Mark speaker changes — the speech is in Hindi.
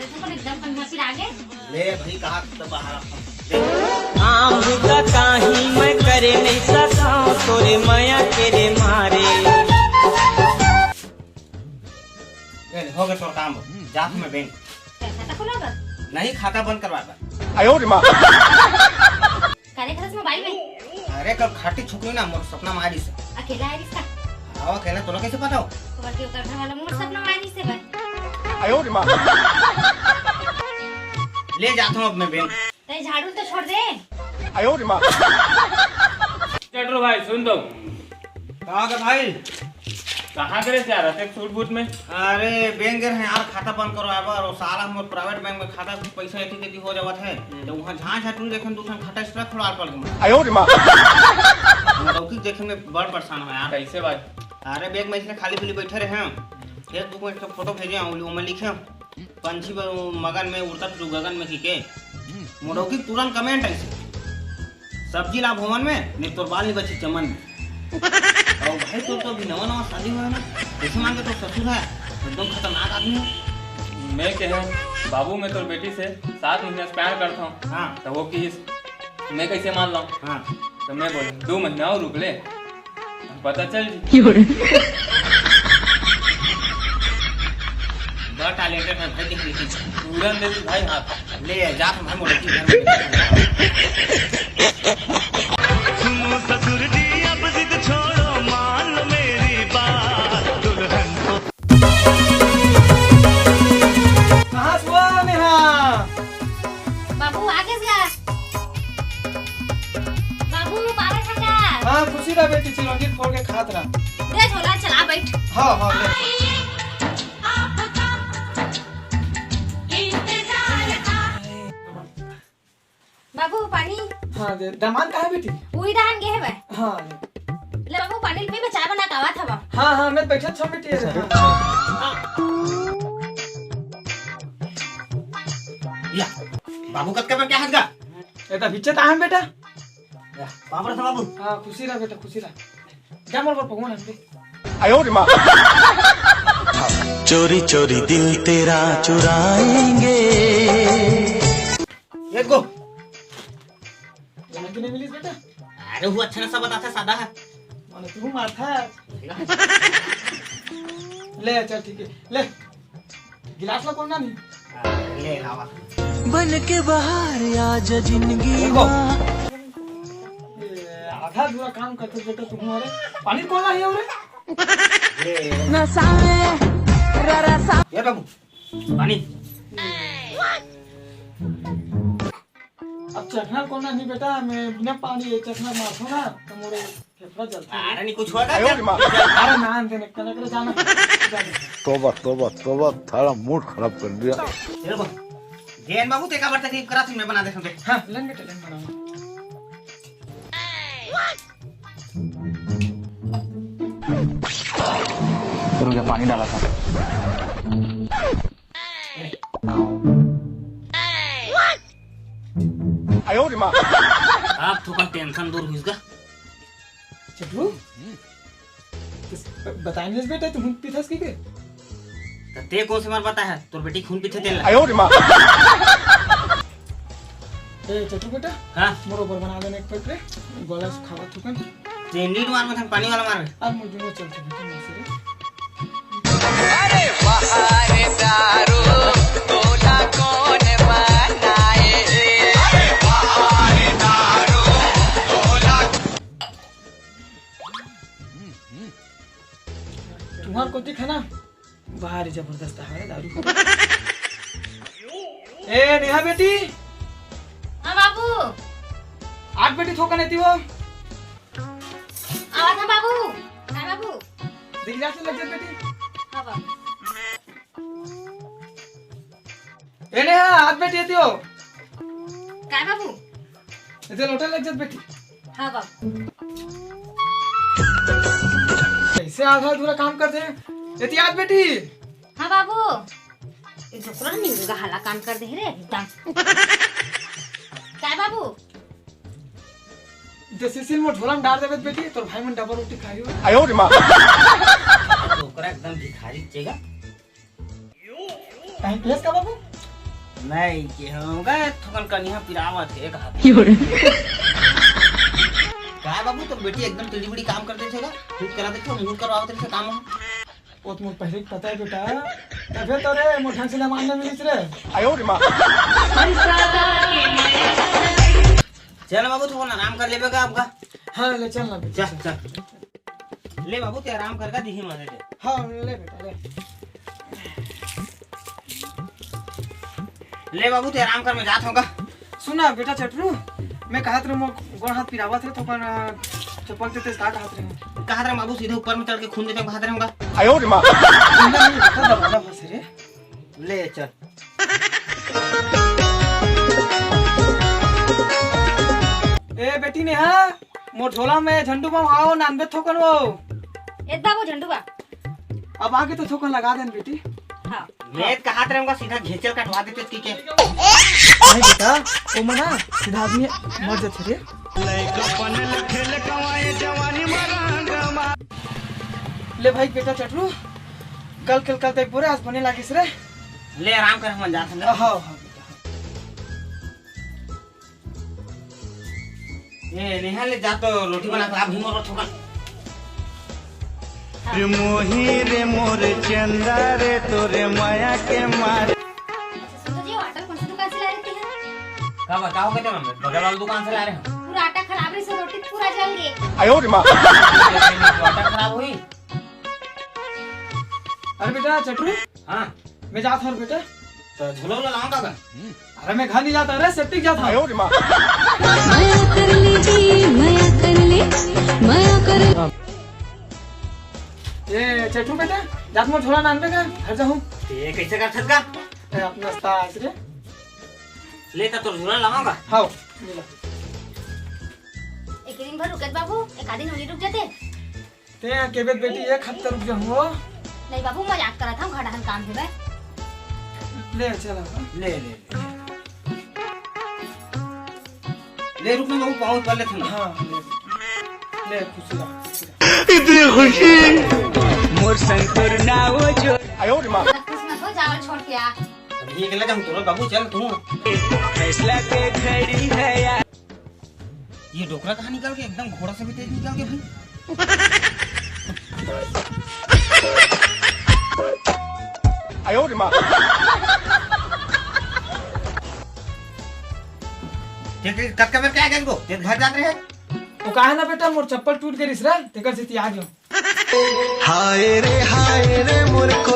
Speaker 1: दे तो एकदम कन्या फिर आगे
Speaker 2: ले भाई कहा तो बाहर
Speaker 3: आऊंगा काहीं मैं करे नहीं सका तोरे माया तेरे मारे।
Speaker 2: हो गया तोर काम जा मैं बैंक
Speaker 1: खाता खोला
Speaker 2: नहीं खाता बंद करवा
Speaker 4: आयो रे मां
Speaker 1: करे खरस मोबाइल में।
Speaker 2: अरे कल खाटी छुकनी ना मोर सपना मारी से
Speaker 1: अकेला है इसका
Speaker 2: आओ अकेला तोला कैसे पता हो
Speaker 1: तो बाकी उतर घर वाला मोर सपना मारी से भाई
Speaker 4: आयो रे मां
Speaker 2: ले जाता हूं अब मैं बैंक
Speaker 1: ते झाड़ू तो छोड़ दे।
Speaker 4: आयो रे मां
Speaker 5: चटरू भाई सुन दो
Speaker 2: कहा का भाई
Speaker 5: कहाँ करे जा रहा थे सूट बूट में।
Speaker 2: अरे बैंक गए हैं यार खाता बंद करवाबा और सारा मोर प्राइवेट बैंक में खाता पैसा एथी तेथी हो जावत है तो वहां झांझ हटू देखे दूसरा खाता एक्स्ट्रा थोड़ा पड़ गया
Speaker 4: आयो रे मां
Speaker 2: लौकी देखे में बड़ परेशान है यार।
Speaker 5: कैसे भाई।
Speaker 2: अरे बैग में इसने खाली पीली बैठे रहे हैं फेसबुक में इसका फोटो भेजे हैं मैं लिखे पंछी मगन में उड़ता तू गगन में की मोड़ौकी तुरंत कमेंट है सब्जी ला भवन में नहीं तो बाल नहीं बची चमन में और भाई तो अभी नवा नवा शादी हुआ है ना कैसे मांगे तो ससुर है एकदम खतरनाक आदमी है।
Speaker 5: मैं कहे बाबू मैं तोर बेटी से 7 महीने से प्यार करता हूँ।
Speaker 2: हाँ
Speaker 5: तो वो की मैं कैसे मान लाऊं।
Speaker 2: हाँ
Speaker 5: तो मैं बोले 2 महीना और रुक ले पता चल
Speaker 2: बड़ा टैलेंटेड है भाई देख लीजिए
Speaker 5: तुरंत दे दी भाई हाथ
Speaker 2: ले जा भाई मोड़ौकी घर में
Speaker 6: सुनो ससुर जी अब जिद छोड़ो मान लो मेरी बात दुल्हन को।
Speaker 3: कहाँ हुआ नेहा।
Speaker 1: बाबू आगे जा बाबू बाबा ठंडा
Speaker 3: हाँ खुशी रहा बेटी चिरंजी फोड़ के खात रहा।
Speaker 1: दे झोला चला बैठ।
Speaker 3: हाँ हाँ ले।
Speaker 1: बाबू पानी
Speaker 3: हाँ दे दामान कहाँ है बेटी।
Speaker 1: उई दान गे है बे
Speaker 3: हाँ
Speaker 1: ले बाबू पानी में चाय बना के आवा था बा।
Speaker 3: हाँ हाँ मैं बैठा था बेटी।
Speaker 2: या बाबू कब के क्या हाथ का
Speaker 3: ये तो बिच्चे ताहन बेटा।
Speaker 2: या बाबू बाबू
Speaker 3: हाँ खुशी रहा बेटा खुशी रहा जा मोर पर पहुँच हमके।
Speaker 4: आयो रे मां
Speaker 6: चोरी चोरी दिल तेरा चुराएंगे।
Speaker 2: ये गो
Speaker 3: लड़की नहीं मिली बेटा।
Speaker 2: अरे वो अच्छा ना सब बताता सादा है
Speaker 3: माने तू माथा ले चल ठीक है ले गिलास ला कौन ना नहीं
Speaker 2: ले लावा
Speaker 6: बन के बाहर आज जिंदगी
Speaker 2: देखो
Speaker 3: आधा दूरा काम करते बेटा तुम हमारे पानी कौन ला है रे
Speaker 2: ये बाबू पानी
Speaker 3: अब चखना कौन ना नहीं बेटा मैं बिना पानी ये चखना मारता ना तो मोरे फेफड़ा जलता है।
Speaker 2: अरे नहीं कुछ होगा
Speaker 4: आयो रे मां
Speaker 3: अरे नान देने कने करे जाना
Speaker 4: तौबा तौबा तौबा थारा मूड खराब कर दिया।
Speaker 2: ये गो जैन बाबू ते का बार तकलीफ करा थी मैं बना दे समझे
Speaker 3: हाँ लेन बेटा लेन बनाओ।
Speaker 4: क्या पानी डाला था। आयो रे मां
Speaker 2: आप थोड़ा टेंशन दूर हुई इसका
Speaker 3: चटू बताएंगे बेटा तुम पिथस की के
Speaker 2: तो ते कौन से मार बता है तोर बेटी खून पीछे तेल
Speaker 4: आयो रे मां
Speaker 3: ए चटू बेटा
Speaker 2: हां
Speaker 3: मोर ऊपर बना देने एक प्लेट गोला से खावा थुकन
Speaker 2: ते नीड मार में पानी वाला मार
Speaker 3: अब मुझे नहीं चलते बेटा मेरे
Speaker 7: अरे बहारे दारू तोला कौन बनाए अरे बहारे दारू तोला
Speaker 3: तुम्हार को दिख है ना बाहर जबरदस्त है दारू ए नेहा बेटी
Speaker 1: हां बाबू
Speaker 3: आठ बेटी थोका नहीं थी वो
Speaker 1: आवा था बाबू हां बाबू
Speaker 3: दिख जाते लग जाते बेटी
Speaker 1: हां बाबू
Speaker 3: ए नेहा आठ बेटी थी वो
Speaker 1: काय बाबू
Speaker 3: इधर लोटा लग जाते बेटी
Speaker 1: हां बाबू
Speaker 3: ऐसे आधा अधूरा काम करते हैं इतनी आठ बेटी
Speaker 1: हां बाबू ये छोकरा नहीं का हल्ला काम कर दे रे एकदम काय बाबू
Speaker 3: सिसिल में झोला में डाल देबे बेटी तोर भाई मन डबल रोटी खाइयो
Speaker 4: आयो रे मां
Speaker 2: ओकरा एकदम भिखारी चेगा
Speaker 3: टाइम प्लेस का बाबू
Speaker 2: नहीं के होगा थोकन कनिया पिरावत है एक हाथ काय बाबू तो बेटी एकदम टेढ़ी बड़ी काम करते थे खुद करा देते मुंह करवाते थे काम
Speaker 8: वो तो मुझे पहले ही पता है बेटा तबे तो रे मोठा से ना मानने मिलिस रे
Speaker 2: चल बाबू थोड़ा आराम कर लेबे का आपका
Speaker 8: हाँ ले चल ना बेटा
Speaker 2: चल चल ले बाबू ते आराम करके दिही मारे दे
Speaker 8: हाँ ले बेटा
Speaker 2: ले बाबू ते आराम कर मैं जात होगा
Speaker 8: सुना बेटा चटरू मैं कहत रे मो गोड़ हाथ पिरावत रे तो पर चप्पल ते तेज काट हाथ रे
Speaker 2: कहा था बाबू सीधे ऊपर में चढ़ के खून देते कहा था होगा
Speaker 8: दबाना फंस रे
Speaker 2: ले चल
Speaker 8: ए बेटी ने हाँ मोर झोला में झंडू बम आओ नानबे थोकन वो
Speaker 1: ए बाबू झंडू बा
Speaker 8: अब आगे तो थोकन लगा देन बेटी
Speaker 1: हाँ
Speaker 2: मैं कहा था होगा सीधा घेचल कटवा देते इसकी के
Speaker 8: नहीं बेटा ओ मना सीधा आदमी मर जाते रे ले भाई बेटा चटरू कल तक पूरे आज बने लागिस रे
Speaker 2: ले आराम कर हम जात हैं
Speaker 8: हाँ
Speaker 2: ये नेहा ले जा तो रोटी बना के आप ही मोर ठोका
Speaker 6: मोही रे मोर चंदा रे तोरे माया के मारे
Speaker 1: सुनो जी आटा कौन सी दुकान से ला रही है
Speaker 2: का बताओ कहते हम बगल वाली दुकान से ला रहे हैं
Speaker 1: पूरा आटा खराब है, से रोटी पूरा जल गई।
Speaker 2: आटा खराब हुई
Speaker 8: अरे बेटा चटरू
Speaker 2: हाँ
Speaker 8: मैं जाता हूँ बेटा
Speaker 2: तो झूला वूला लाऊंगा का
Speaker 8: अरे मैं घर नहीं जाता रे सेफ्टी जाता हूँ
Speaker 9: माया कर ली जी माया कर ले माया कर
Speaker 8: ये चटरू बेटा जात मोर झोला नान पे का घर जाऊँ
Speaker 2: ये कैसे कर सकता
Speaker 8: अपना स्तास रे
Speaker 2: ले तो झूला लाऊंगा
Speaker 8: हाँ
Speaker 1: एक दिन भर रुकत बाबू, एक आधी नौनी रुक जाते।
Speaker 8: ते केबेत बेटी एक हफ्ता रुक जाऊँ
Speaker 1: नहीं बाबू मजाक करा था, घाटा काम है भाई।
Speaker 8: ले चला
Speaker 2: ले रुक में बाबू पहुंच वाले थे
Speaker 8: हाँ ले खुशी रह
Speaker 6: इतनी खुशी
Speaker 3: मोर संतुर ना वो जो
Speaker 1: खुश मत हो, चावल छोड़ के आ।
Speaker 2: अभी ये गला जाऊं तुरंत बाबू चल तू
Speaker 3: फैसला के घड़ी है यार।
Speaker 2: ये डोकरा कहाँ निकाल के एकदम घोड़ा से भी तेज निकाल के भाई कट का क्या है इनको घर जाते हैं
Speaker 8: वो कहा है ना बेटा मोर चप्पल टूट गई रे तेकर से आ गयो
Speaker 6: हाय रे मोर को